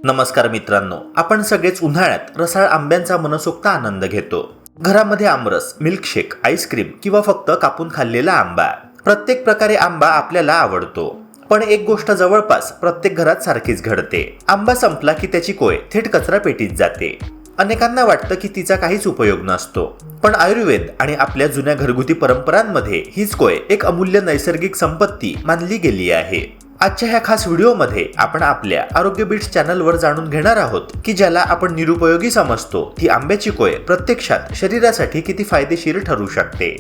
नमस्कार मित्रांनो, आपण सगळेच उन्हाळ्यात रसाळ आंब्यांचा मनसोक्त आनंद घेतो. घरामध्ये आमरस, मिल्कशेक, आईस्क्रीम किंवा फक्त कापून खाल्लेला आंबा, प्रत्येक प्रकारे आंबा आपल्याला आवडतो. पण एक गोष्ट जवळपास प्रत्येक घरात सारखीच घडते. आंबा संपला की त्याची कोय थेट कचरा पेटीत जाते. अनेकांना वाटतं की तिचा काहीच उपयोग नसतो, पण आयुर्वेद आणि आपल्या जुन्या घरगुती परंपरांमध्ये हीच कोय एक अमूल्य नैसर्गिक संपत्ती मानली गेली आहे. आजच्या ह्या खास व्हिडिओमध्ये आपण आपल्या आरोग्य बीट्स चॅनलवर जाणून घेणार आहोत की ज्याला आपण निरुपयोगी समजतो ती आंब्याची कोय प्रत्यक्षात शरीरासाठी किती फायदेशीर ठरू शकते.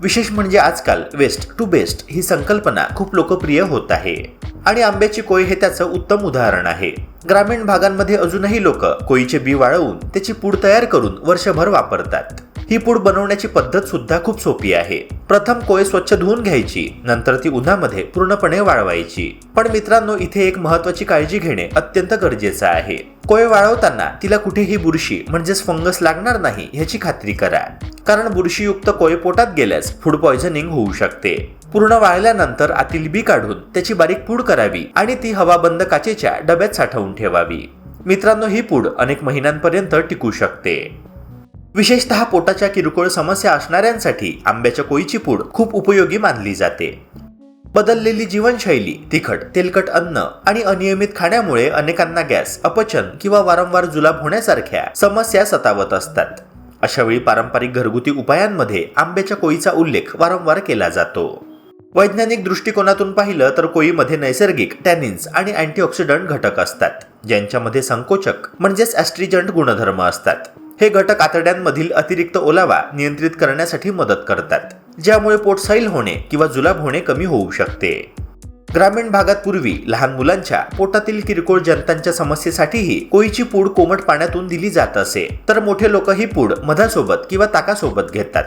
विशेष म्हणजे आजकाल वेस्ट टू बेस्ट ही संकल्पना खूप लोकप्रिय होत आहे आणि आंब्याची कोय हे त्याचं उत्तम उदाहरण आहे. ग्रामीण भागांमध्ये अजूनही लोक कोईचे बी वाळवून त्याची पूड तयार करून वर्षभर वापरतात. ही पूड बनवण्याची पद्धत सुद्धा खूप सोपी आहे. प्रथम कोय स्वच्छ धुवून घ्यायची, नंतर ती उन्हामध्ये पूर्णपणे वाळवायची. पण मित्रांनो, इथे एक महत्त्वाची काळजी घेणे अत्यंत गरजेचं आहे. कोय वाळवताना तिला कुठेही बुरशी म्हणजेच फंगस लागणार नाही याची खात्री करा, कारण बुरशीयुक्त कोय पोटात गेल्यास फूड पॉयझनिंग होऊ शकते. पूर्ण वाळल्यानंतर आतील बी काढून त्याची बारीक पूड करावी आणि ती हवाबंद काचेच्या डब्यात साठवून ठेवावी. मित्रांनो, ही पूड अनेक महिन्यांपर्यंत टिकू शकते. विशेषतः पोटाच्या किरकोळ समस्या असणाऱ्यांसाठी आंब्याच्या कोईची पूड खूप उपयोगी मानली जाते. बदललेली जीवनशैली, तिखट तेलकट अन्न आणि अनियमित खाण्यामुळे अनेकांना गॅस, अपचन किंवा वारंवार जुलाब होण्यासारख्या समस्या सतावत असतात. अशा वेळी पारंपरिक घरगुती उपायांमध्ये आंब्याच्या कोईचा उल्लेख वारंवार केला जातो. वैज्ञानिक दृष्टिकोनातून पाहिलं तर कोईमध्ये नैसर्गिक टॅनिन्स आणि अँटीऑक्सिडंट घटक असतात, ज्यांच्यामध्ये संकोचक म्हणजेच ॲस्ट्रीजंट गुणधर्म असतात. हे घटक आतड्यांमधील अतिरिक्त ओलावा नियंत्रित करण्यासाठी मदत करतात, ज्यामुळे पोट सैल होणे किंवा जुलाब होणे कमी होऊ शकते. ग्रामीण भागात पूर्वी लहान मुलांच्या पोटातील किरकोळ जंतांच्या समस्येसाठीही कोईची पूड कोमट पाण्यातून दिली जात असे, तर मोठे लोक ही पूड मधासोबत किंवा ताकासोबत घेतात.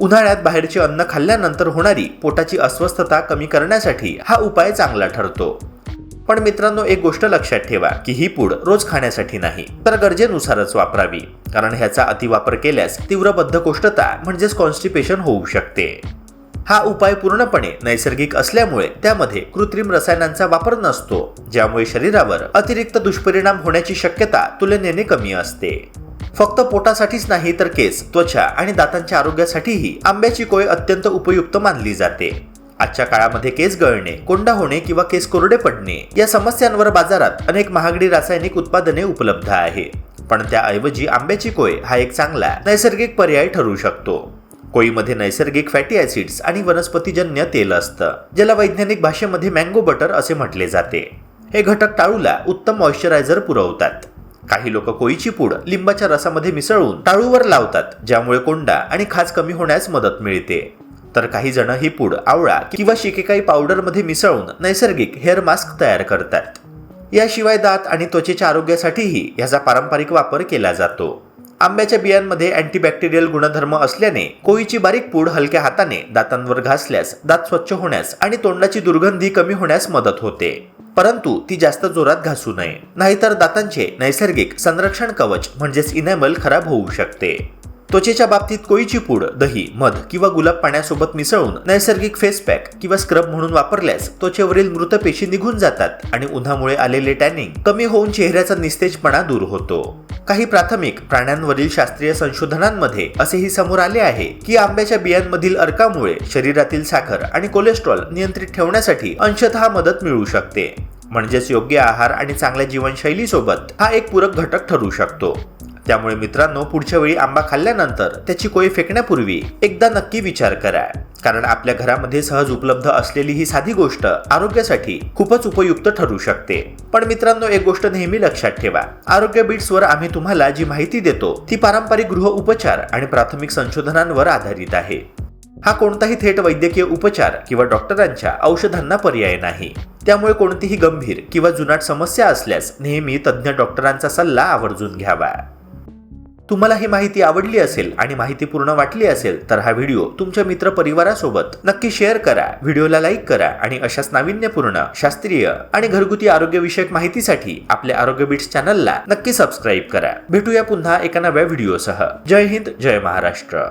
उन्हाळ्यात बाहेरचे अन्न खाल्ल्यानंतर होणारी पोटाची अस्वस्थता कमी करण्यासाठी हा उपाय चांगला ठरतो. पण मित्रांनो, एक गोष्ट लक्षात ठेवा की ही पूड रोज खाण्यासाठी नाही, तर गरजेनुसारच वापरावी, कारण ह्याचा अतिवापर केल्यास तीव्र बद्धकोष्ठता म्हणजेच कॉन्स्टिपेशन होऊ शकते. हा उपाय पूर्णपणे नैसर्गिक असल्यामुळे त्यामध्ये कृत्रिम रसायनांचा वापर नसतो, ज्यामुळे शरीरावर अतिरिक्त दुष्परिणाम होण्याची शक्यता तुलनेने कमी असते. फक्त पोटासाठीच नाही तर केस, त्वचा आणि दातांच्या आरोग्यासाठीही आंब्याची कोय अत्यंत उपयुक्त मानली जाते. आजच्या काळामध्ये केस गळणे, कोंडा होणे किंवा केस कोरडे पडणे या समस्यांवर बाजारात अनेक महागडी रासायनिक उत्पादने उपलब्ध आहे, पण त्याऐवजी आंब्याची कोय हा एक चांगला नैसर्गिक पर्याय ठरू शकतो. कोईमध्ये नैसर्गिक फॅटी ॲसिड्स आणि वनस्पतीजन्य तेल असतं, ज्याला वैज्ञानिक भाषेमध्ये मँगो बटर असे म्हटले जाते. हे घटक टाळूला उत्तम मॉइश्चरायझर पुरवतात. काही लोक कोईची पूड लिंबाच्या रसामध्ये मिसळून टाळूवर लावतात, ज्यामुळे कोंडा आणि खाज कमी होण्यास मदत मिळते. तर काही जण ही पूड आवळा किंवा शिकेकाई पावडरमध्ये मिसळून नैसर्गिक हेअर मास्क तयार करतात. याशिवाय दात आणि त्वचेच्या आरोग्यासाठीही याचा पारंपरिक वापर केला जातो. आंब्याच्या बियांमध्ये अँटीबॅक्टेरियल गुणधर्म असल्याने कोईची बारीक पूड हलक्या हाताने दातांवर घासल्यास दात स्वच्छ होण्यास आणि तोंडाची दुर्गंधी कमी होण्यास मदत होते. परंतु ती जास्त जोरात घासू नये, नाहीतर दातांचे नैसर्गिक संरक्षण कवच म्हणजेच इनॅमल खराब होऊ शकते. त्वचेच्या बाबतीत कोईची पूड दही, मध किंवा गुलाब पाण्यासोबत मिसळून नैसर्गिक फेस पॅक किंवा स्क्रब म्हणून वापरल्यास त्वचेवरील मृत पेशी निघून जातात आणि उन्हामुळे आलेले टॅनिंग कमी होऊन चेहऱ्याचा निस्तेजपणा दूर होतो. काही प्राथमिक प्राण्यांवरील शास्त्रीय संशोधनांमध्ये असेही समोर आले आहे की आंब्याच्या बियांमधील अर्कामुळे शरीरातील साखर आणि कोलेस्ट्रॉल नियंत्रित ठेवण्यासाठी अंशतः मदत मिळू शकते. म्हणजेच योग्य आहार आणि चांगल्या जीवनशैलीसोबत हा एक पूरक घटक ठरू शकतो. त्यामुळे मित्रांनो, पुढच्या वेळी आंबा खाल्ल्यानंतर त्याची कोय फेकण्यापूर्वी एकदा नक्की विचार करा, कारण आपल्या घरामध्ये सहज उपलब्ध असलेली ही साधी गोष्ट आरोग्यासाठी खूपच उपयुक्त ठरू शकते. पण मित्रांनो, एक गोष्ट नेहमी लक्षात ठेवा, आरोग्य बीट्सवर आम्ही तुम्हाला जी माहिती देतो ती पारंपरिक गृह उपचार आणि प्राथमिक संशोधनांवर आधारित आहे. हा कोणताही थेट वैद्यकीय उपचार किंवा डॉक्टरांच्या औषधांना पर्याय नाही. त्यामुळे कोणतीही गंभीर किंवा जुनाट समस्या असल्यास नेहमी तज्ज्ञ डॉक्टरांचा सल्ला आवर्जून घ्यावा. तुम्हाला ही माहिती आवडली असेल आणि माहितीपूर्ण वाटली असेल तर हा व्हिडिओ तुमच्या मित्र परिवारासोबत नक्की शेअर करा, व्हिडिओला लाईक करा आणि अशाच नाविन्यपूर्ण, शास्त्रीय आणि घरगुती आरोग्यविषयक माहितीसाठी आपल्या आरोग्य बीट्स चॅनलला नक्की सबस्क्राईब करा. भेटूया पुन्हा एका नव्या व्हिडिओसह. जय हिंद, जय महाराष्ट्र.